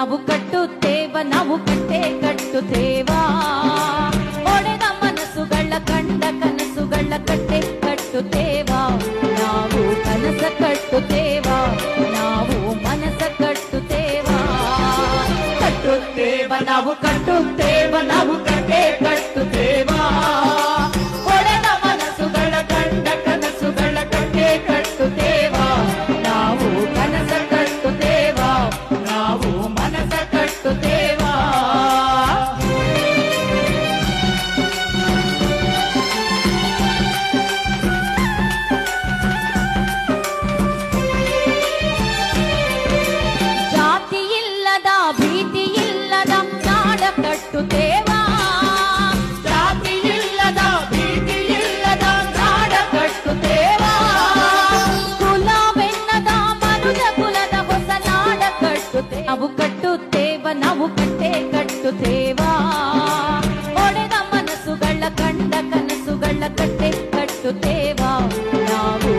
ನಾವು ನಾವು ಕಟ್ಟೆ ಕಟ್ಟುತ್ತೇವಾ ಒಡೆದ ಮನಸ್ಸುಗಳ ಕಂಡ ಕನಸುಗಳ ಕಟ್ಟೆ ಕಟ್ಟುತ್ತೇವಾ ನಾವು ಕನಸ ಕಟ್ಟುತ್ತೇವಾ ನಾವು ಮನಸ ಕಟ್ಟುತ್ತೇವಾ ನಾವು ಕಟ್ಟೆ ಕಟ್ಟುತ್ತೇವಾ ಒಡೆದ ಮನಸ್ಸುಗಳ ಕಂಡ ಕನಸುಗಳ ಕಟ್ಟೆ ಕಟ್ಟುತ್ತೇವಾ ನಾವು ಕನಸ ಕಟ್ಟುತ್ತೇವಾ ನಾವು ಮನಸ ಕಟ್ಟುತ್ತೇವಾ ಜಾತಿ ಇಲ್ಲದ ಭೀತಿ ಇಲ್ಲದ ನಾಡ ಕಟ್ಟುತ್ತೇವಾ ಜಾತಿ ಇಲ್ಲದ ಭೀತಿ ಇಲ್ಲದ ನಾಡ ಕಟ್ಟುತ್ತೇವಾ ಕುಲವೆನ್ನದ ಮನುಜ ಕುಲದ ಹೊಸ ನಾಡ ಕಟ್ಟುತ್ತೇವೆ ನಾವು ಕಟ್ಟೆ ಕಟ್ಟುತ್ತೇವಾ ಒಡೆದ ಮನಸ್ಸುಗಳ ಕಂಡ ಕನಸುಗಳ ಕಟ್ಟೆ ಕಟ್ಟುತ್ತೇವಾ ನಾವು